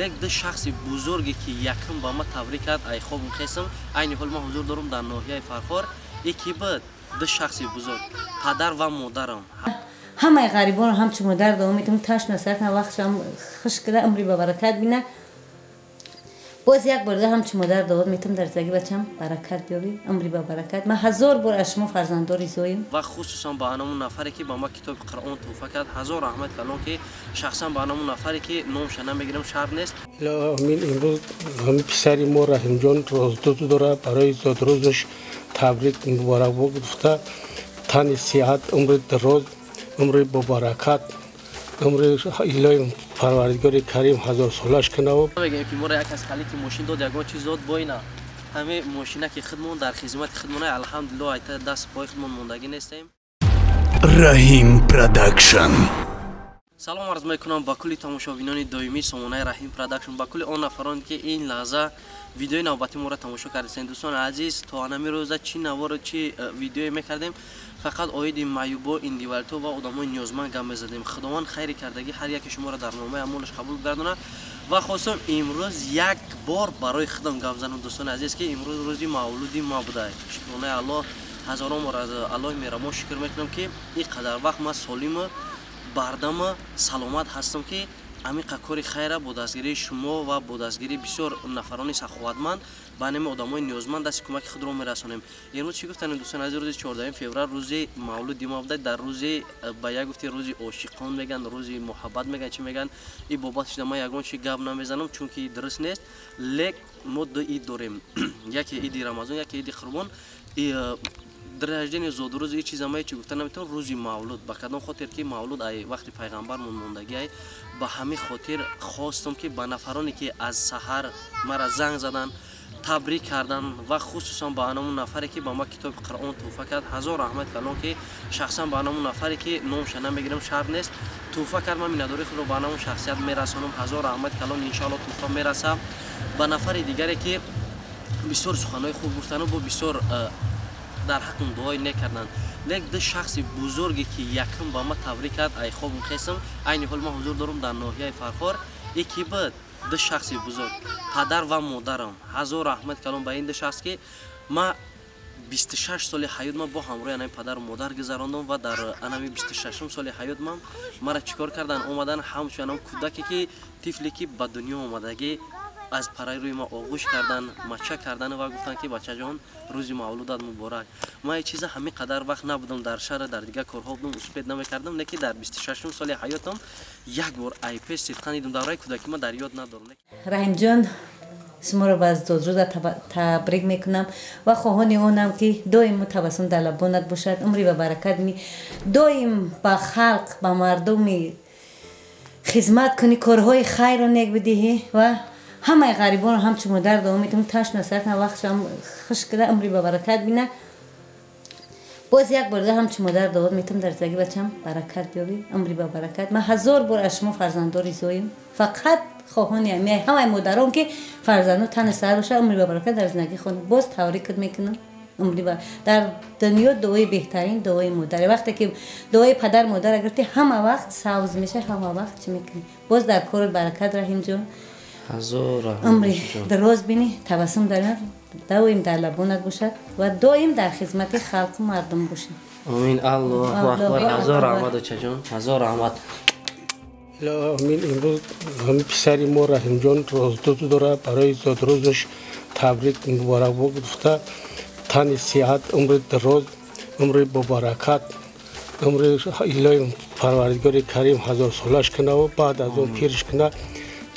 یک دو شخص بزرگی که یکم با ما تبریک کرد ای خوب مخیسم این حال ما حضور دارم در ناحیه فرخار یکی بود دو شخص بزرگ پدر و مادرم همه غریبان هم چه مادر دارم میتونم تاش نصرت نه وقتشم خوش کده عمری با برکت بینه باز یک بار هم چه مادر دارم میتونم در زندگی بچم برکت بیابی عمری با برکت من هزار بار از شما فرزنداری زویم و خصوصا با انمون نفری که با ما کتاب قرآن توفه کرد هزار رحمت کلام که شخصا با انمون نفری که نامش نمیگیرم شرط نیست امین امروز هم پسری ما رحیم جان روزدود داره برای زادروزش تبریک مبارک گفته تن صحت عمر دراز عمر با برکت عمر الهی پروردگار کریم هزار سالش کنه و میگم که ما را یک از خالی که ماشین داد یگان چیز داد باینا همه ماشینا که خودمون در خدمت خودمون الحمدلله ایت دست پای خودمون موندگی نیستیم رحیم پروداکشن سلام عرض میکنم با کلی تماشاگران دائمی سامانه رحیم پروداکشن با کلی آن نفرانی که این لحظه ویدیو نوبتی ما را تماشا کردین دوستان عزیز تا همین روزا چی نوار چی ویدیو میکردیم فقط اوید معیوبا اندیوالتو و آدمای نیازمند گام میزدیم خداوند خیری کردگی هر یک شما را در نامه امونش قبول گردونه و خواستم امروز یک بار برای خودم گام زنم دوستان عزیز که امروز روزی مولودی ما بوده شکرانه الله هزاران بار از الله مهربان شکر میکنم که این قدر وقت ما سالم بردم سلامت هستم که عمیق کاری خیره با دستگیری شما و با دستگیری بسیار نفرانی سخاوتمند به نام آدمای نیازمند دست کمک خود را میرسانیم. امروز چی گفتن دوستان عزیز روز 14 فوریه روز مولود ما بوده در روز به یک گفتی روز عاشقان میگن روز محبت میگن چی میگن این بابتش ما یگان چی گپ نمیزنم چون که درست نیست لیک ما دو عید داریم یکی عید رمضان یکی عید قربان در هجدین زودروز این چیزا ما چی گفتن نمیتون روزی مولود به کدام خاطر که مولود ای وقتی پیغمبر موندگی ای به همین خاطر خواستم که به نفرانی که از سحر مرا زنگ زدن تبریک کردن و خصوصا با انمون نفری که با ما کتاب قرآن توفه کرد هزار رحمت کلام که شخصا با انمون نفری که نامش نمیگیرم شرط نیست توفه کرد من نداری خود رو با انمون شخصیت میرسانم هزار رحمت کلام ان شاء الله توفه میرسه به نفر دیگری که بسیار سخنای خوب گفتن و بسیار در حق دعای نکردن لیک دو شخص بزرگی که یکم با ما تبریک کرد ای خوب مخیسم این حال ما حضور دارم در ناحیه فرخار یکی بود دو شخص بزرگ پدر و مادرم هزار رحمت کلام به این دو شخص که ما 26 سال حیات ما با همراه انم پدر و مادر گذراندم و در انم 26 سال حیات ما مرا چیکار کردن اومدن همچنان کودکی که طفلی که به دنیا اومدگی از پرای روی ما آغوش کردن مچه کردن و گفتن که بچه جان روز مولودت مبارک ما این چیزا همین قدر وقت نبودم در شهر در دیگه کارها بودم اسپید نمیکردم نه که در 26 سال حیاتم یک بار ایپی صدقا دیدم دوره کودکی ما در یاد ندارم رحیم جان شما رو باز روز تبریک میکنم و خواهان اونم که دائم تبسم در لبانت باشد عمری و برکت می دائم با خلق با مردم خدمت کنی کارهای خیر رو نیک بدهی و همه غریبان هم چه مادر دارم میتونم تاش نصرت نه وقتشم خوش کده عمری با برکت بینه باز یک بار هم چه مادر دارم میتونم در زندگی بچم برکت بیابی عمری با برکت من هزار بار از شما فرزنداری زویم فقط خواهان همه مادران که فرزندو تن سر باشه عمری با برکت در زندگی خود باز تبریک میکنم عمری با در دنیا دعای بهترین دعای مادر وقتی که دعای پدر مادر گرفتی همه وقت سوز میشه همه وقت چی میکنی باز در کار برکت رحیم جان عمری دراز بینی تبسم دارد دائم در لبانت باشد و دائم در خدمت خلق و مردم باشد آمین الله اکبر هزار رحمت چجان هزار رحمت امین امروز هم پسری ما رحیم جان روزدود داره برای زادروزش تبریک مبارک گفته تن صحت عمر دراز عمر با برکت عمر الهی پروردگار کریم هزار سالش کنه و بعد از اون پیرش کنه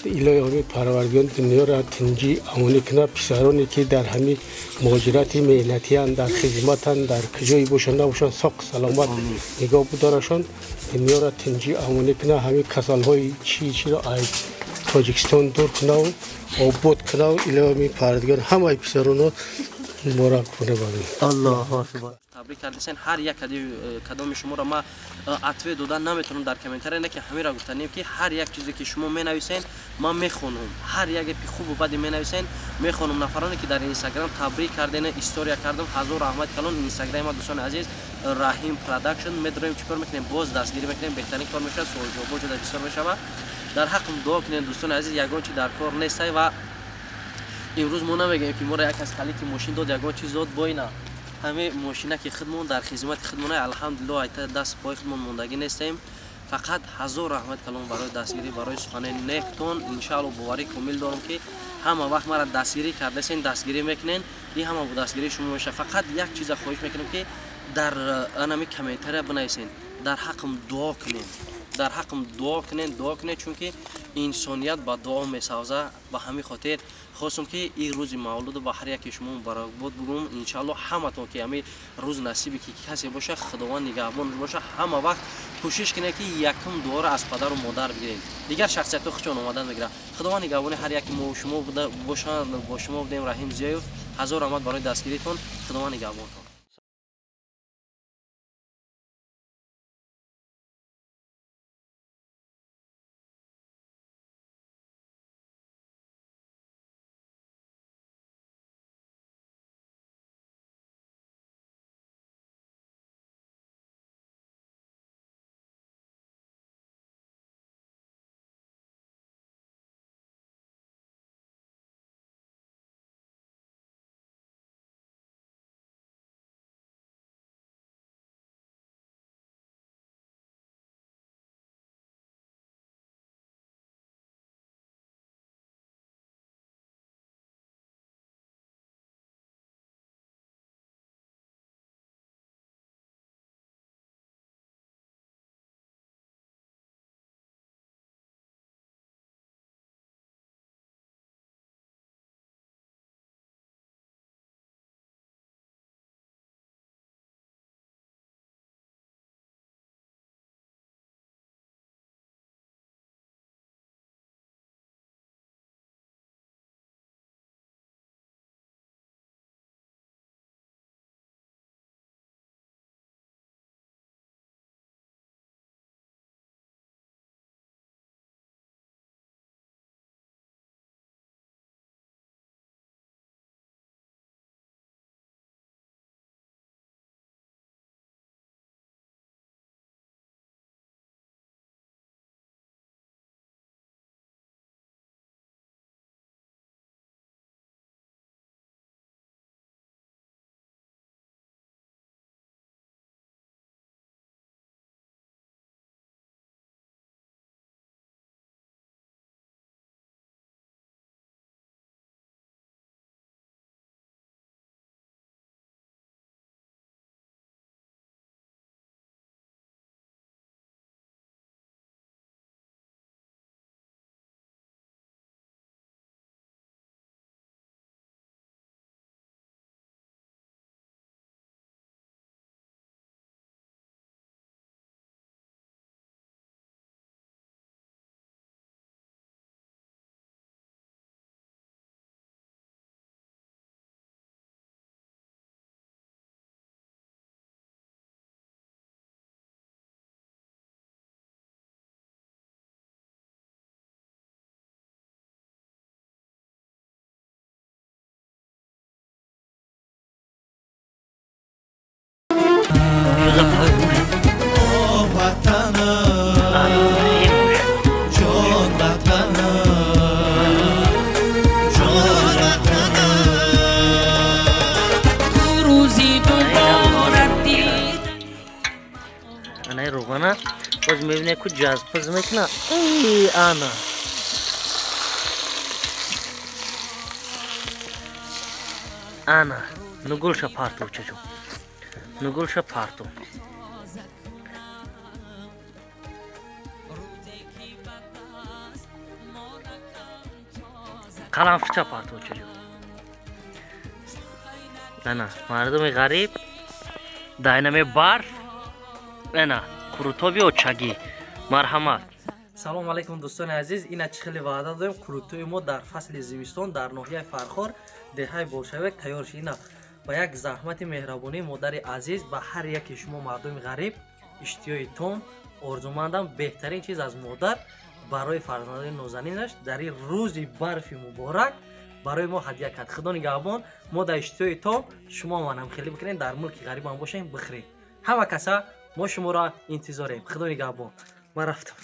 الهی پروردگار دنیا را تنجی امانی کنه پسرانی که در همین مهاجرت ملتی اند در خدمت اند در کجایی باشن نباشن ساق سلامت نگاه بدارشان دنیا را تنجی امانی کنه همین کسال های چی را از تاجیکستان دور کنه و آباد کنه و الهی پروردگار همه پسران مبارک کنه الله اکبر تبریک کردین هر یک کدام شما را ما عطوه دادن نمیتونم در کامنتر نه که همه را گفتنیم که هر یک چیزی که شما می نویسین ما میخونم هر یک پی خوب و بد می نویسین میخونم نفرانی که در اینستاگرام تبریک کردین استوری کردم هزار رحمت کلام اینستاگرام ما دوستان عزیز رحیم پروداکشن میدریم چیکار میکنیم باز دستگیری میکنیم بهترین کار میشه سوال جواب بسیار میشه در حقم دعا کنین دوستان عزیز. یگان چی در کار نیست و امروز ما نمیگیم که ما را یک از خلیک ماشین داد یگان چیز داد با اینا همه ماشینه که خودمون در خدمت خودمون الحمدلله ایت دست پای خودمون موندگی نیستیم. فقط هزار رحمت کلام برای دستگیری برای سخن نیکتون ان شاء الله باوری کامل دارم که همه وقت مرا دستگیری کردین دستگیری میکنین این همه با دستگیری شما میشه. فقط یک چیز خواهش میکنم که در انمی کامنتر بنویسین در حقم دعا کنین در حقم دعا کنین چون که انسانیت با دعا میسازه. به همین خاطر خواستم که این روز مولود با هر یک شما مبارک باد بگم. ان شاء الله همتون که همین روز نصیبی که کسی باشه خداوند نگهبان باشه همه وقت کوشش کنه که یکم دعا را از پدر و مادر بگیرین. دیگر شخصیت خوشون اومدن میگیره. خداوند نگهبان هر یک ما شما باشه با شما بودیم. رحیم زیایف هزار رحمت برای دستگیریتون. خداوند نگهبانتون. باز میبینه که جذب پز میکنه. ای آنا آنا نگولشا پارتو چجو نگولشا پارتو قلم فچا پارتو چجو نه مردم غریب داینامه بار نه کروتوبی و چگی مرحمت. سلام علیکم دوستان عزیز. این چه خیلی وعده داریم کروتوی ما در فصل زمستان در ناحیه فرخار دهه بولشویک تیار شینه با یک زحمت مهربانی مادر عزیز به هر یک شما مردم غریب اشتیاقی تام آرزومندم بهترین چیز از مادر برای فرزندان نازنینش در این روز برف مبارک برای ما هدیه کرد. خدا نگهبان. ما در اشتیاقی تام شما منم خیلی بکنین در ملک غریب هم باشین بخیر. همه کسا ما شما را انتظاریم. خدا نگهبان. من رفتم.